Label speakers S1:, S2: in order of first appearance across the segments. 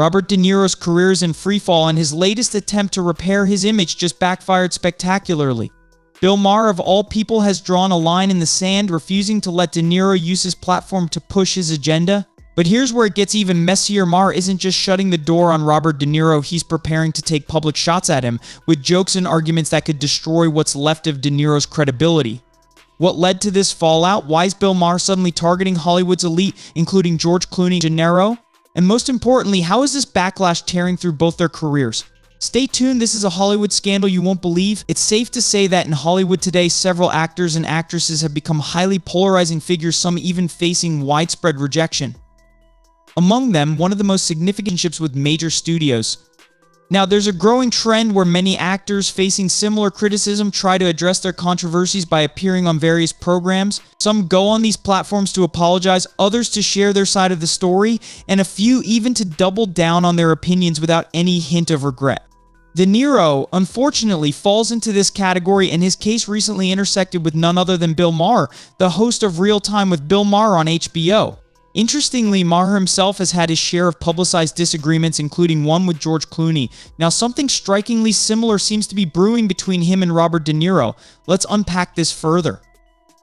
S1: Robert De Niro's career is in freefall, and his latest attempt to repair his image just backfired spectacularly. Bill Maher, of all people, has drawn a line in the sand, refusing to let De Niro use his platform to push his agenda. But here's where it gets even messier. Maher isn't just shutting the door on Robert De Niro, he's preparing to take public shots at him, with jokes and arguments that could destroy what's left of De Niro's credibility. What led to this fallout? Why is Bill Maher suddenly targeting Hollywood's elite, including George Clooney and Niro? And most importantly, how is this backlash tearing through both their careers? Stay tuned, this is a Hollywood scandal you won't believe. It's safe to say that in Hollywood today, several actors and actresses have become highly polarizing figures, some even facing widespread rejection. Among them, one of the most significant relationships with major studios. Now, there's a growing trend where many actors facing similar criticism try to address their controversies by appearing on various programs. Some go on these platforms to apologize, others to share their side of the story, and a few even to double down on their opinions without any hint of regret. De Niro, unfortunately, falls into this category, and his case recently intersected with none other than Bill Maher, the host of Real Time with Bill Maher on HBO. Interestingly, Maher himself has had his share of publicized disagreements, including one with George Clooney. Now, something strikingly similar seems to be brewing between him and Robert De Niro. Let's unpack this further.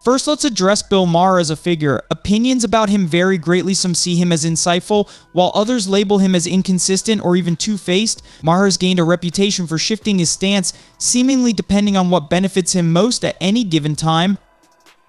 S1: First, let's address Bill Maher as a figure. Opinions about him vary greatly. Some see him as insightful, while others label him as inconsistent or even two-faced. Maher has gained a reputation for shifting his stance, seemingly depending on what benefits him most at any given time.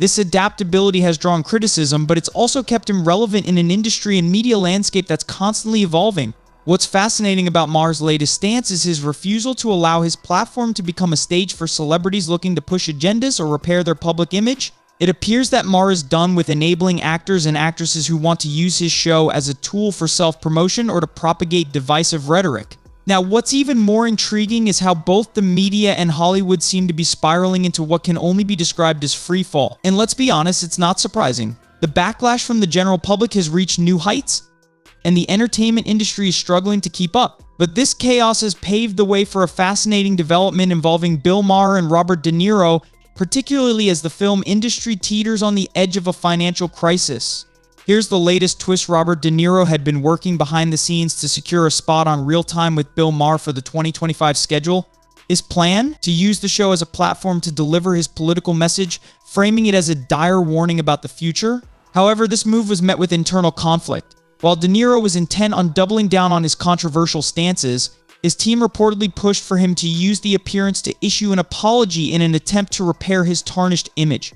S1: This adaptability has drawn criticism, but it's also kept him relevant in an industry and media landscape that's constantly evolving. What's fascinating about Maher's latest stance is his refusal to allow his platform to become a stage for celebrities looking to push agendas or repair their public image. It appears that Maher is done with enabling actors and actresses who want to use his show as a tool for self-promotion or to propagate divisive rhetoric. Now, what's even more intriguing is how both the media and Hollywood seem to be spiraling into what can only be described as freefall. And let's be honest, it's not surprising. The backlash from the general public has reached new heights, and the entertainment industry is struggling to keep up. But this chaos has paved the way for a fascinating development involving Bill Maher and Robert De Niro, particularly as the film industry teeters on the edge of a financial crisis. Here's the latest twist. Robert De Niro had been working behind the scenes to secure a spot on Real Time with Bill Maher for the 2025 schedule. His plan? To use the show as a platform to deliver his political message, framing it as a dire warning about the future. However, this move was met with internal conflict. While De Niro was intent on doubling down on his controversial stances, his team reportedly pushed for him to use the appearance to issue an apology in an attempt to repair his tarnished image.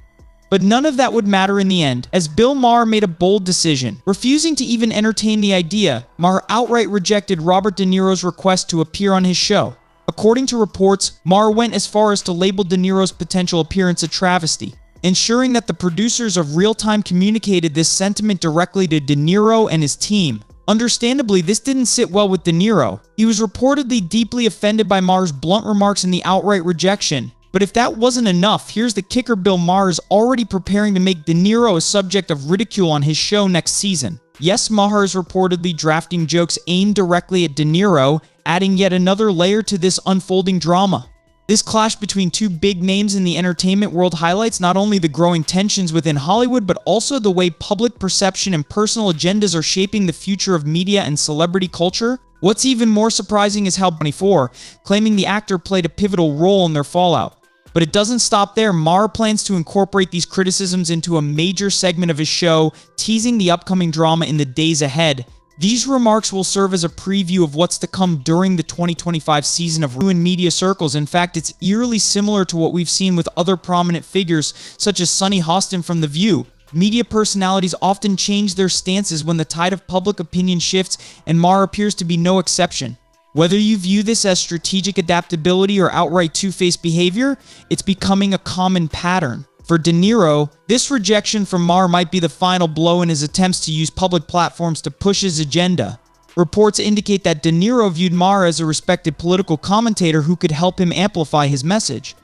S1: But none of that would matter in the end, as Bill Maher made a bold decision. Refusing to even entertain the idea, Maher outright rejected Robert De Niro's request to appear on his show. According to reports, Maher went as far as to label De Niro's potential appearance a travesty, ensuring that the producers of Real Time communicated this sentiment directly to De Niro and his team. Understandably, this didn't sit well with De Niro. He was reportedly deeply offended by Maher's blunt remarks and the outright rejection. But if that wasn't enough, here's the kicker. Bill Maher is already preparing to make De Niro a subject of ridicule on his show next season. Yes, Maher is reportedly drafting jokes aimed directly at De Niro, adding yet another layer to this unfolding drama. This clash between two big names in the entertainment world highlights not only the growing tensions within Hollywood, but also the way public perception and personal agendas are shaping the future of media and celebrity culture. What's even more surprising is how 24, claiming the actor played a pivotal role in their fallout. But it doesn't stop there. Maher plans to incorporate these criticisms into a major segment of his show, teasing the upcoming drama in the days ahead. These remarks will serve as a preview of what's to come during the 2025 season of Ruined Media Circles. In fact, it's eerily similar to what we've seen with other prominent figures, such as Sunny Hostin from The View. Media personalities often change their stances when the tide of public opinion shifts, and Maher appears to be no exception. Whether you view this as strategic adaptability or outright two-faced behavior, it's becoming a common pattern. For De Niro, this rejection from Maher might be the final blow in his attempts to use public platforms to push his agenda. Reports indicate that De Niro viewed Maher as a respected political commentator who could help him amplify his message.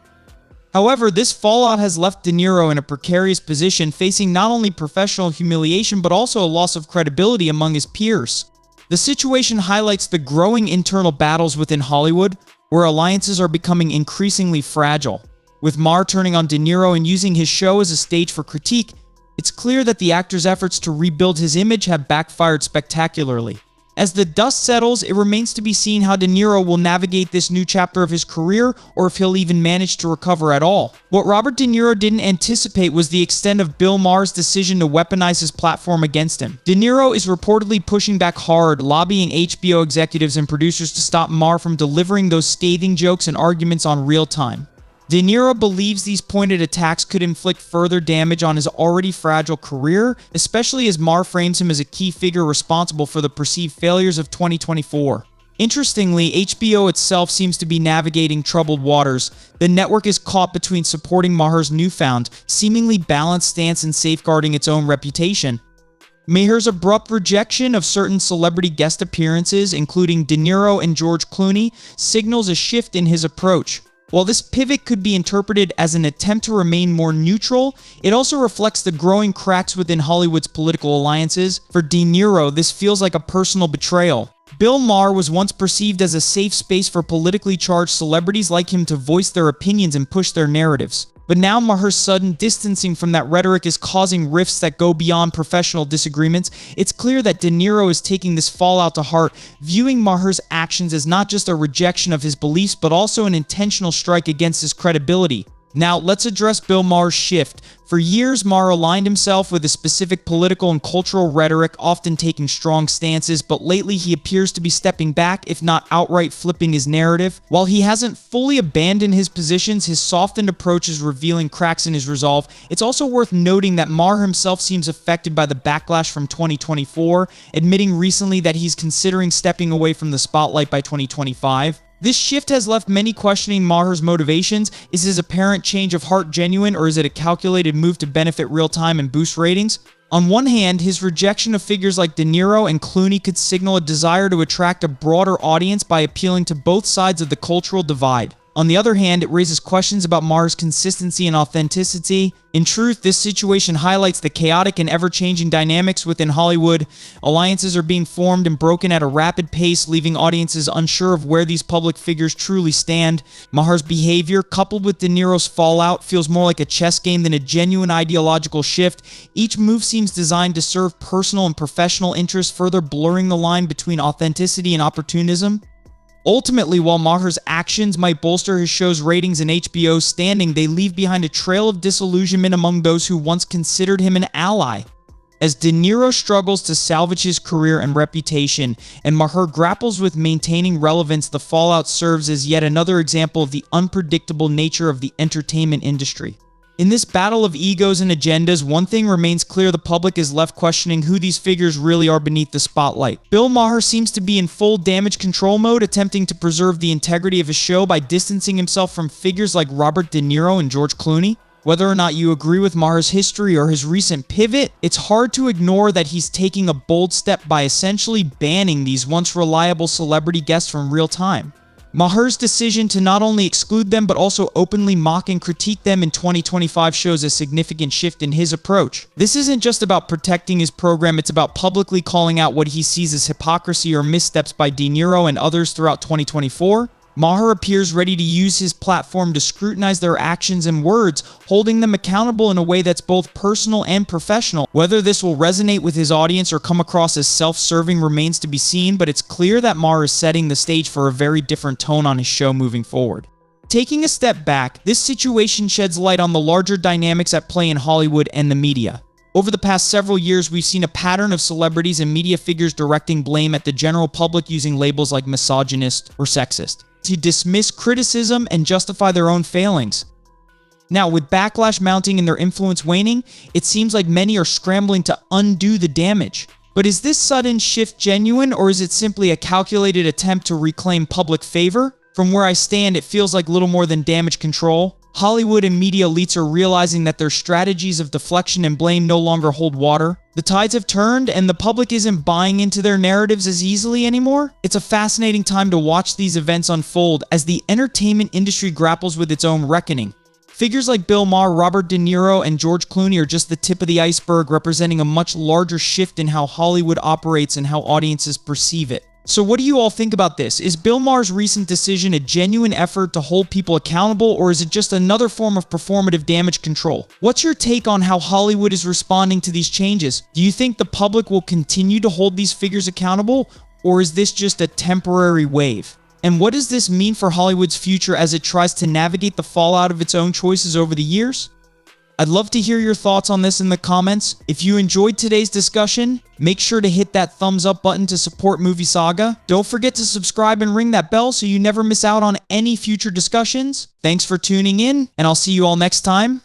S1: However, this fallout has left De Niro in a precarious position, facing not only professional humiliation but also a loss of credibility among his peers. The situation highlights the growing internal battles within Hollywood, where alliances are becoming increasingly fragile. With Maher turning on De Niro and using his show as a stage for critique, it's clear that the actor's efforts to rebuild his image have backfired spectacularly. As the dust settles, it remains to be seen how De Niro will navigate this new chapter of his career, or if he'll even manage to recover at all. What Robert De Niro didn't anticipate was the extent of Bill Maher's decision to weaponize his platform against him. De Niro is reportedly pushing back hard, lobbying HBO executives and producers to stop Maher from delivering those scathing jokes and arguments on real time. De Niro believes these pointed attacks could inflict further damage on his already fragile career, especially as Maher frames him as a key figure responsible for the perceived failures of 2024. Interestingly, HBO itself seems to be navigating troubled waters. The network is caught between supporting Maher's newfound, seemingly balanced stance and safeguarding its own reputation. Maher's abrupt rejection of certain celebrity guest appearances, including De Niro and George Clooney, signals a shift in his approach. While this pivot could be interpreted as an attempt to remain more neutral, it also reflects the growing cracks within Hollywood's political alliances. For De Niro, this feels like a personal betrayal. Bill Maher was once perceived as a safe space for politically charged celebrities like him to voice their opinions and push their narratives. But now Maher's sudden distancing from that rhetoric is causing rifts that go beyond professional disagreements. It's clear that De Niro is taking this fallout to heart, viewing Maher's actions as not just a rejection of his beliefs, but also an intentional strike against his credibility. Now, let's address Bill Maher's shift. For years, Maher aligned himself with a specific political and cultural rhetoric, often taking strong stances, but lately he appears to be stepping back, if not outright flipping his narrative. While he hasn't fully abandoned his positions, his softened approach is revealing cracks in his resolve. It's also worth noting that Maher himself seems affected by the backlash from 2024, admitting recently that he's considering stepping away from the spotlight by 2025. This shift has left many questioning Maher's motivations. Is his apparent change of heart genuine, or is it a calculated move to benefit real-time and boost ratings? On one hand, his rejection of figures like De Niro and Clooney could signal a desire to attract a broader audience by appealing to both sides of the cultural divide. On the other hand, it raises questions about Maher's consistency and authenticity. In truth, this situation highlights the chaotic and ever-changing dynamics within Hollywood. Alliances are being formed and broken at a rapid pace, leaving audiences unsure of where these public figures truly stand. Maher's behavior, coupled with De Niro's fallout, feels more like a chess game than a genuine ideological shift. Each move seems designed to serve personal and professional interests, further blurring the line between authenticity and opportunism. Ultimately, while Maher's actions might bolster his show's ratings and HBO's standing, they leave behind a trail of disillusionment among those who once considered him an ally. As De Niro struggles to salvage his career and reputation, and Maher grapples with maintaining relevance, the fallout serves as yet another example of the unpredictable nature of the entertainment industry. In this battle of egos and agendas, one thing remains clear: the public is left questioning who these figures really are beneath the spotlight. Bill Maher seems to be in full damage control mode, attempting to preserve the integrity of his show by distancing himself from figures like Robert De Niro and George Clooney. Whether or not you agree with Maher's history or his recent pivot, it's hard to ignore that he's taking a bold step by essentially banning these once reliable celebrity guests from real time. Maher's decision to not only exclude them but also openly mock and critique them in 2025 shows a significant shift in his approach. This isn't just about protecting his program, it's about publicly calling out what he sees as hypocrisy or missteps by De Niro and others throughout 2024. Maher appears ready to use his platform to scrutinize their actions and words, holding them accountable in a way that's both personal and professional. Whether this will resonate with his audience or come across as self-serving remains to be seen, but it's clear that Maher is setting the stage for a very different tone on his show moving forward. Taking a step back, this situation sheds light on the larger dynamics at play in Hollywood and the media. Over the past several years, we've seen a pattern of celebrities and media figures directing blame at the general public using labels like misogynist or sexist to dismiss criticism and justify their own failings. Now, with backlash mounting and their influence waning, it seems like many are scrambling to undo the damage. But is this sudden shift genuine, or is it simply a calculated attempt to reclaim public favor? From where I stand, it feels like little more than damage control. Hollywood and media elites are realizing that their strategies of deflection and blame no longer hold water. The tides have turned, and the public isn't buying into their narratives as easily anymore. It's a fascinating time to watch these events unfold as the entertainment industry grapples with its own reckoning. Figures like Bill Maher, Robert De Niro, and George Clooney are just the tip of the iceberg, representing a much larger shift in how Hollywood operates and how audiences perceive it. So what do you all think about this? Is Bill Maher's recent decision a genuine effort to hold people accountable, or is it just another form of performative damage control? What's your take on how Hollywood is responding to these changes? Do you think the public will continue to hold these figures accountable, or is this just a temporary wave? And what does this mean for Hollywood's future as it tries to navigate the fallout of its own choices over the years? I'd love to hear your thoughts on this in the comments. If you enjoyed today's discussion, make sure to hit that thumbs up button to support Movie Saga. Don't forget to subscribe and ring that bell so you never miss out on any future discussions. Thanks for tuning in, and I'll see you all next time.